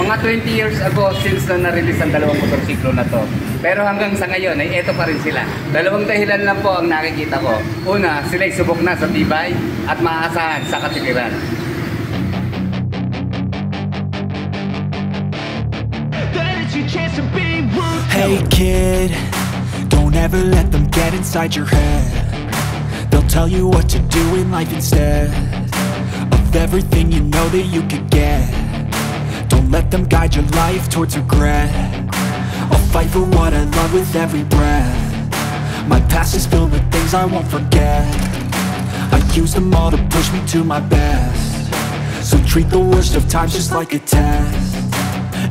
Mga 20 years ago since na na-release ang dalawang motorsiklo na to. Pero hanggang sa ngayon ay eto pa rin sila. Dalawang dahilan lang po ang nakikita ko. Una, sila'y subok na sa tibay at maaasahan sa katitiran. Hey kid, don't ever let them get inside your head. They'll tell you what to do in life instead of everything you know that you could get. Don't let them guide your life towards regret. I'll fight for what I love with every breath. My past is filled with things I won't forget. I use them all to push me to my best. So treat the worst of times just like a test.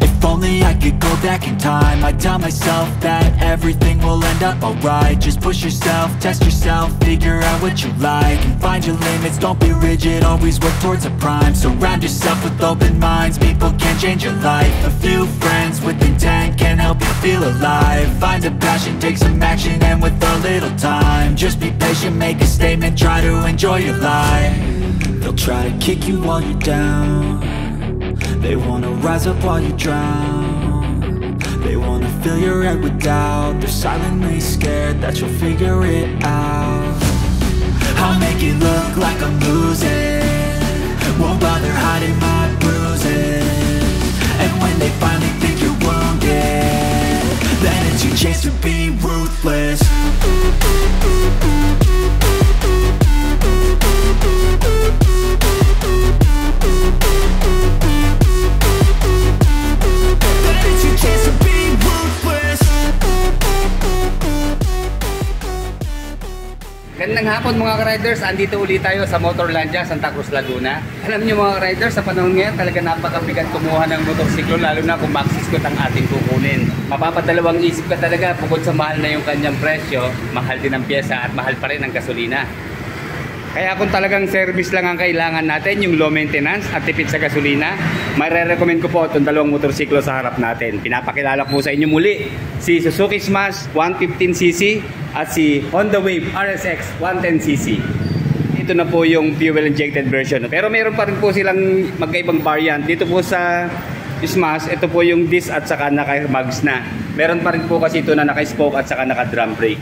If only I could go back in time, I'd tell myself that everything will end up alright. Just push yourself, test yourself, figure out what you like, and find your limits, don't be rigid, always work towards a prime. Surround yourself with open minds, people can change your life. A few friends with intent can help you feel alive. Find a passion, take some action, and with a little time, just be patient, make a statement, try to enjoy your life. They'll try to kick you while you're down. They wanna rise up while you drown. They wanna fill your head with doubt. They're silently scared that you'll figure it out. I'll make it look like I'm losing, won't bother hiding my bruises. And when they finally think you're wounded, then it's your chance to be ruthless. Gandang hapon mga ka-riders, andito ulit tayo sa Motorlandia, Santa Cruz, Laguna. Alam niyo mga ka-riders, sa panahon ngayon talaga napakabigat kumuha ng motorsiklo, lalo na kung maxis-code ang ating kukunin. Mapapadalawang isip ka talaga, bukod sa mahal na yung kanyang presyo, mahal din ang pyesa at mahal pa rin ang gasolina. Kaya kung talagang service lang ang kailangan natin, yung low maintenance at tipid sa gasolina, may-recommend ko po itong dalawang motorsiklo sa harap natin. Pinapakilala ko po sa inyo muli si Suzuki Smash 115cc at si Honda Wave RSX 110cc. Ito na po yung fuel-injected version. Pero meron pa rin po silang magkaibang variant. Dito po sa Smash, ito po yung disc at saka naka-mags na. Meron pa rin po kasi ito na naka-spoke at saka naka-drum brake.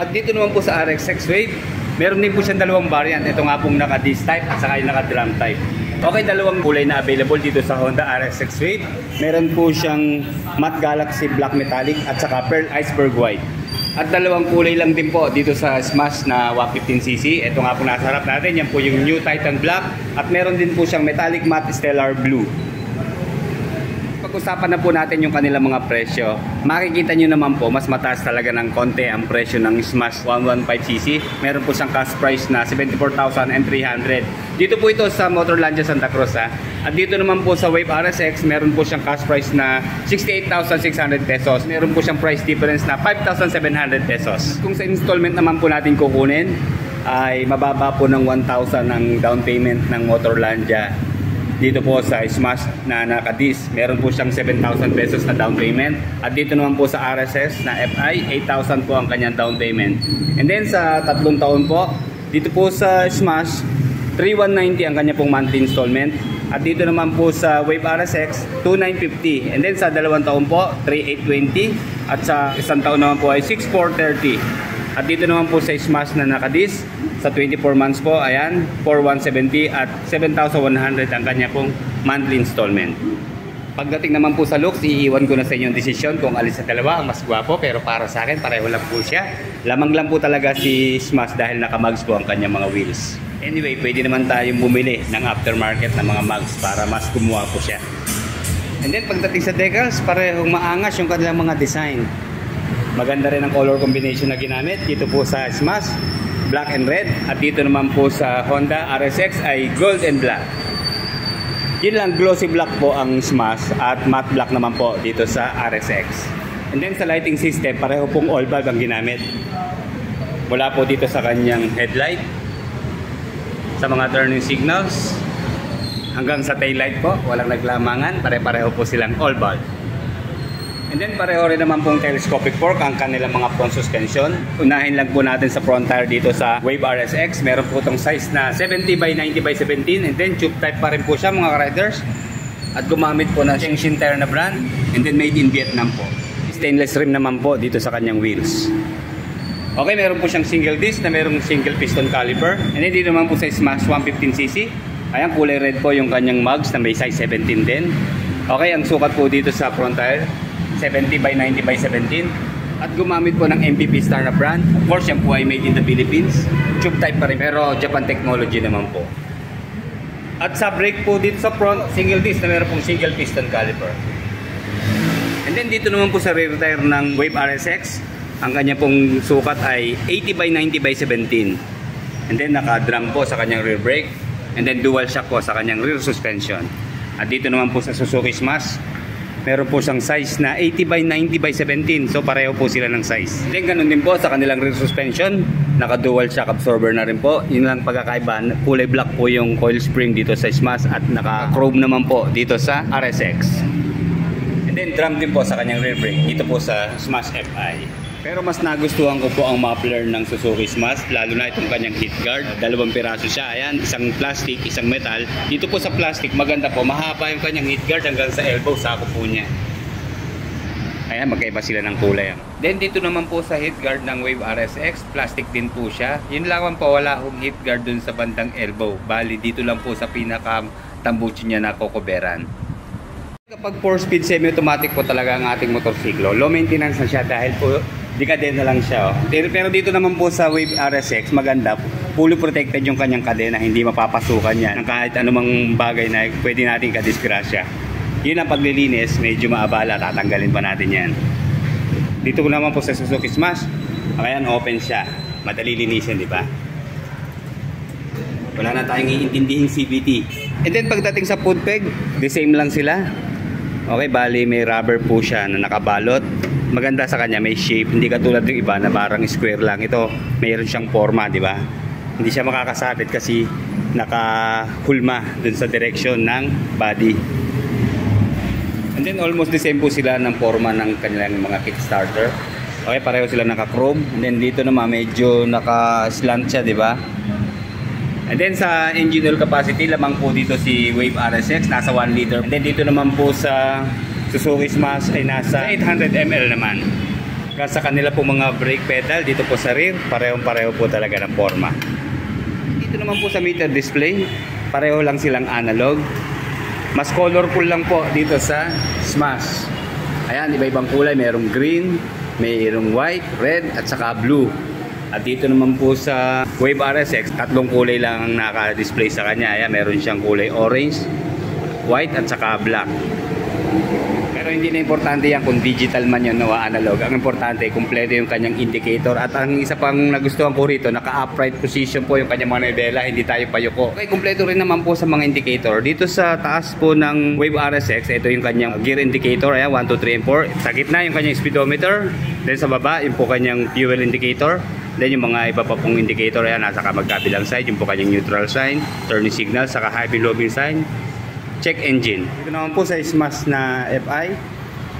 At dito naman po sa RSX Wave, meron din po siyang dalawang variant. Ito nga pong naka-disc type at saka yung naka-drum type. Okay, dalawang kulay na available dito sa Honda RSX Wave. Meron po siyang Matte Galaxy Black Metallic at saka Pearl Iceberg White. At dalawang kulay lang din po dito sa Smash na 115cc. Ito nga po nasa harap natin, yan po yung New Titan Black. At meron din po siyang Metallic Matte Stellar Blue. Pag-usapan na po natin yung kanilang mga presyo. Makikita nyo naman po, mas mataas talaga ng konti ang presyo ng Smash 115cc. Meron po siyang cash price na 74,300. Dito po ito sa Motorlandia Santa Cruz ha. At dito naman po sa Wave RSX, meron po siyang cash price na 68,600 pesos. Meron po siyang price difference na 5,700 pesos. Kung sa installment naman po natin kukunin, ay mababa po ng 1,000 ang down payment ng Motorlandia. Dito po sa Smash na naka-disc, meron po siyang 7,000 pesos na down payment. At dito naman po sa RSS na FI, 8,000 po ang kanyang down payment. And then sa 3 taon po, dito po sa Smash, 3,190 ang kanya pong monthly installment. At dito naman po sa Wave RSX, 2,950. And then sa 2 taon po, 3,820. At sa 1 taon naman po ay 6,430. At dito naman po sa Smash na naka-disc, sa 24 months po, ayan, 4,170 at 7,100 ang kanya pong monthly installment. Pagdating naman po sa looks, iiwan ko na sa inyong desisyon kung alin sa dalawa ang mas gwapo, pero para sa akin, pareho lang po siya. Lamang lang po talaga si Smash dahil naka-mags po ang kanyang mga wheels. Anyway, pwede naman tayong bumili ng aftermarket na mga mags para mas gumawa po siya. And then pagdating sa decals, parehong maangas yung kanilang mga design. Maganda rin ang color combination na ginamit dito po sa Smash, black and red, at dito naman po sa Honda RSX ay gold and black. Yun lang, glossy black po ang Smash at matte black naman po dito sa RSX. And then sa lighting system, pareho pong all bulb ang ginamit. Mula po dito sa kanyang headlight, sa mga turning signals, hanggang sa taillight po, walang naglamangan, pare-pareho po silang all bulb. And then pareho rin naman pong telescopic fork ang kanilang mga front suspension. Unahin lang po natin sa front tire dito sa Wave RSX. Meron po itong size na 70 by 90 by 17. And then tube type pa rin po siya mga riders. At gumamit po ng Shengshin tire na brand, and then made in Vietnam po. Stainless rim naman po dito sa kanyang wheels. Okay, meron po siyang single disc na merong single piston caliper. And then dito naman po sa Smash 115cc. Ayan, kulay red po yung kanyang mugs na may size 17 din. Okay, ang sukat po dito sa front tire, 70 by 90 by 17. At gumamit po ng MVP Star na brand. Of course, yan po ay made in the Philippines. Tube type pa rin, pero Japan technology naman po. At sa brake po dito sa front, single disc na meron pong single piston caliper. And then dito naman po sa rear tire ng Wave RSX, ang kanya pong sukat ay 80 by 90 by 17. And then naka-drum po sa kanyang rear brake. And then dual shock po sa kanyang rear suspension. At dito naman po sa Suzuki Smash, meron po siyang size na 80 by 90 by 17. So pareho po sila ng size. Then ganun din po sa kanilang rear suspension. Naka dual shock absorber na rin po. Yun lang pagkakaiba. Kulay black po yung coil spring dito sa Smash. At naka chrome naman po dito sa RSX. And then drum din po sa kanyang rear brake dito po sa Smash FI. Pero mas nagustuhan ko po ang muffler ng Suzuki Smash, lalo na itong kanyang heat guard. 2 piraso siya. Ayan, isang plastic, isang metal. Dito po sa plastic, maganda po. Mahaba yung kanyang heat guard hanggang sa elbow, sako po niya. Ayan, magkaiba sila ng kulay. Then dito naman po sa heat guard ng Wave RSX, plastic din po siya. Yun lang po, wala akong heat guard dun sa bandang elbow. Bali, dito lang po sa pinaka-tambuchi niya na kokoberan. Kapag 4-speed semi-automatic po talaga ang ating motorsiklo, low maintenance na siya dahil po dekadena lang siya. Pero dito naman po sa Wave RSX, maganda. Fully protected yung kanyang kadena, hindi mapapasukan yan ng kahit anumang bagay na pwede natin kadisgrasya. Yun ang paglilinis, medyo maabala, tatanggalin pa natin yan. Dito ko naman po sa Suzuki Smash, ayan, open siya. Madali linisin, di ba? Wala na tayong iintindihing CVT. And then pagdating sa foot peg, the same lang sila. Okay, bali may rubber po siya na nakabalot. Maganda sa kanya, may shape, hindi katulad ng iba na parang square lang. Ito, mayroon siyang forma, di ba? Hindi siya makakasabit kasi nakahulma dun sa direction ng body. And then almost the same po sila ng forma ng kanilang mga kickstarter. Okay, pareho sila naka-chrome. And then dito naman medyo naka-slant siya, di ba? And then sa engine oil capacity, lamang po dito si Wave RSX, nasa 1 liter. And then dito naman po sa Suzuki Smash ay nasa 800 ml naman. Sa kanila po mga brake pedal dito po sa rear, parehong-pareho po talaga ng forma. Dito naman po sa meter display, pareho lang silang analog. Mas colorful lang po dito sa Smash. Ayan, iba-ibang kulay, mayroong green, mayroong white, red at saka blue. At dito naman po sa Wave RSX, 3 kulay lang ang naka-display sa kanya. Ayan, meron siyang kulay orange, white at saka black. Pero hindi na importante yan kung digital man yun o analog. Ang importante, kumpleto yung kanyang indicator. At ang isa pang nagustuhan ko rito, naka-upright position po yung kanyang manibela, hindi tayo payuko. Okay, kumpleto rin naman po sa mga indicator. Dito sa taas po ng Wave RSX, ito yung kanyang gear indicator. Ayan, 1, 2, 3, and 4. Sa gitna yung kanyang speedometer. Then sa baba, yung po kanyang fuel indicator. Then yung mga iba pa pong indicator, ayan, nasa magkabilang side, yung po kanyang neutral sign, turning signal, saka high beam low beam sign, check engine. Ito naman po sa Smash na FI,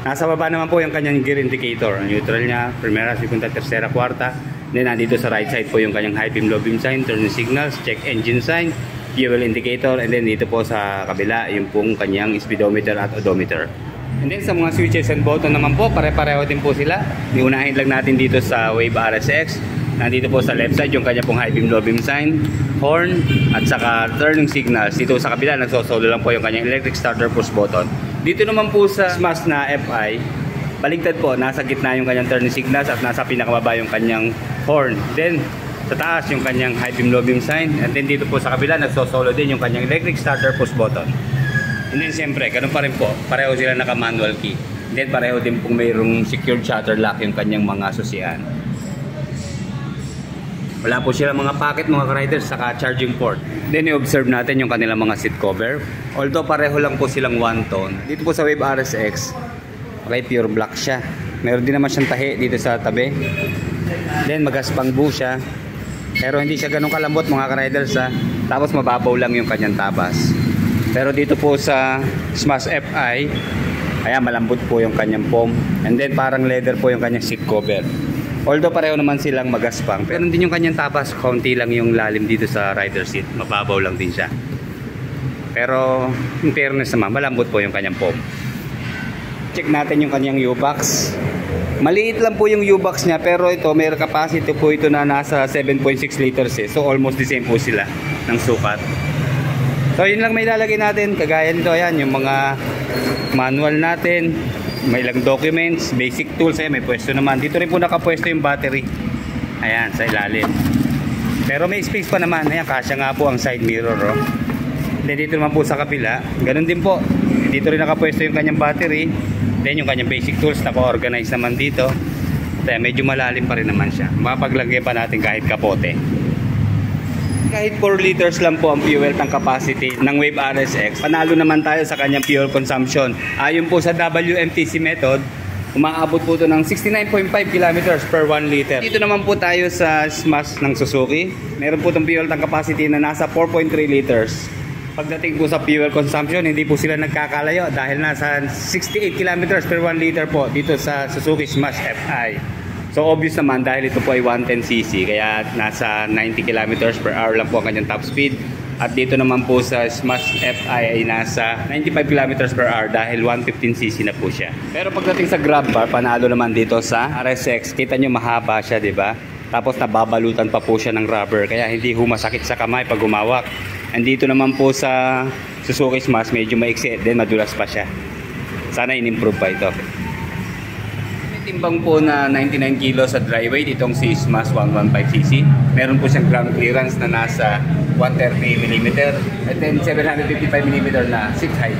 nasa baba naman po yung kanyang gear indicator, neutral niya, primera, segunda, tercera, cuarta. Then nandito sa right side po yung kanyang high beam low beam sign, turning signals, check engine sign, fuel indicator, and then dito po sa kabila yung pong kanyang speedometer at odometer. And then sa mga switches and button naman po, pare-pareho din po sila. Iunahin lang natin dito sa Wave RSX. Nandito po sa left side yung kanya pong high beam low beam sign, horn, at saka turning signals. Dito sa kabila, nagsosolo lang po yung kanyang electric starter push button. Dito naman po sa Smash na FI, baligtad po, nasa gitna yung kanyang turning signals at nasa pinakababa yung kanyang horn. Then, sa taas yung kanyang high beam low beam sign. And then dito po sa kabila, nagsosolo din yung kanyang electric starter push button. And then siyempre, ganun pa rin po, pareho sila naka-manual key. And then pareho din pong mayroong secured shutter lock yung kanyang mga susian. Wala po sila mga pocket, mga riders, saka charging port. Then i-observe natin yung kanilang mga seat cover. Although pareho lang po silang one tone. Dito po sa Wave RSX, okay, pure black siya. Meron din naman siyang tahi dito sa tabi. Then magaspang blue siya. Pero hindi siya ganun kalambot, mga riders, ha. Tapos mababaw lang yung kanyang tabas. Pero dito po sa Smash FI, ayan, malambot po yung kanyang foam. And then parang leather po yung kanyang seat cover. Although pareho naman silang magaspang, pero din yung kanyang tapas, konti lang yung lalim dito sa rider seat, mababaw lang din siya. Pero in fairness naman, malambot po yung kanyang foam. Check natin yung kanyang U-box. Maliit lang po yung U-box niya, pero ito may capacity po ito na nasa 7.6 liters eh. So almost the same po sila ng sukat. So yun lang may lalagay natin. Kagaya nito, ayan, yung mga manual natin, may ilang documents, basic tools, may pwesto naman. Dito rin po nakapwesto yung battery. Ayan, sa ilalim. Pero may space pa naman. Ayan, kasya nga po ang side mirror. Oh. Then dito naman po sa kapila, ganun din po. Dito rin nakapwesto yung kanyang battery. Then yung kanyang basic tools, naka-organize naman dito. Kaya medyo malalim pa rin naman siya. Mapaglagay pa natin kahit kapote. Kahit 4 liters lang po ang fuel tank capacity ng Wave RSX, panalo naman tayo sa kanyang fuel consumption. Ayon po sa WMTC method, umaabot po ito ng 69.5 kilometers per 1 liter. Dito naman po tayo sa Smash ng Suzuki. Meron po itong fuel tank capacity na nasa 4.3 liters. Pagdating po sa fuel consumption, hindi po sila nagkakalayo dahil nasa 68 kilometers per 1 liter po dito sa Suzuki Smash FI. So obvious naman dahil ito po ay 110cc, kaya nasa 90 kilometers per hour lang po ang kanyang top speed. At dito naman po sa Smash FI ay nasa 95 kilometers per hour dahil 115cc na po siya. Pero pagdating sa grab bar, panalo naman dito sa RSX. Kita nyo mahaba siya, di ba? Tapos nababalutan pa po siya ng rubber, kaya hindi masakit sa kamay pag gumawak. Andito naman po sa Suzuki Smash, medyo maiksi, then madulas pa siya. Sana in-improve pa ito. Timbang po na 99 kg sa dry weight itong si Smash 115cc. Meron po siyang ground clearance na nasa 130mm at then 755mm na seat height.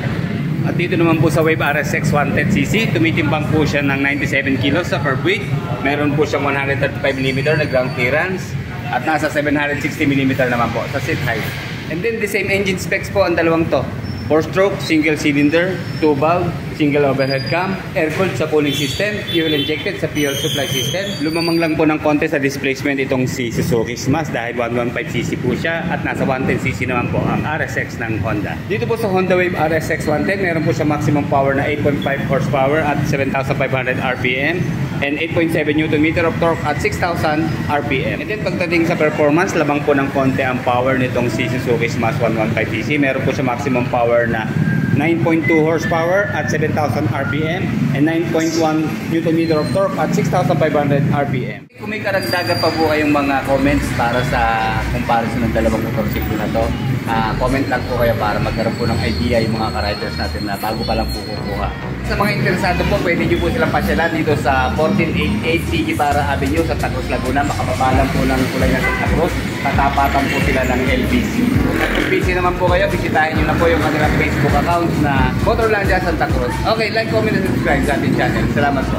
At dito naman po sa Wave RSX 110cc, tumitimbang po siya ng 97 kg sa curb weight. Meron po siyang 135mm na ground clearance at nasa 760mm naman po sa seat height. And then the same engine specs po ang dalawang to. 4-stroke, single cylinder, 2-valve, single overhead cam, air-cooled sa cooling system, fuel injected sa fuel supply system. Lumamang lang po ng konti sa displacement itong si Suzuki Smash dahil 115cc po siya at nasa 110cc naman po ang RSX ng Honda. Dito po sa Honda Wave RSX 110, meron po siya maximum power na 8.5 horsepower at 7,500 RPM and 8.7 Nm of torque at 6,000 RPM. And then pagdating sa performance, labang po ng konti ang power nitong si Suzuki Smash 115cc. Meron po siya maximum power na 9.2 horsepower at 7,000 RPM and 9.1 Nm of torque at 6,500 RPM. Kung may karagdagan pa po kayong mga comments para sa comparison ng dalawang motorsiklo na to, comment lang po kayo para magkaroon po ng idea yung mga ka-riders natin na bago pa lang po kukuha. Sa mga interesado po, pwede nyo po silang pasyalan dito sa 1488 Sige Barra Avenue sa Santa Cruz, Laguna. Makababalan po ng kulay ng Santa Cruz. Tatapatan po sila ng LBC. Kung busy naman po kayo, bisitahin nyo na po yung kanilang Facebook account na Motorlandia Santa Cruz. Okay, like, comment, and subscribe sa ating channel. Salamat po.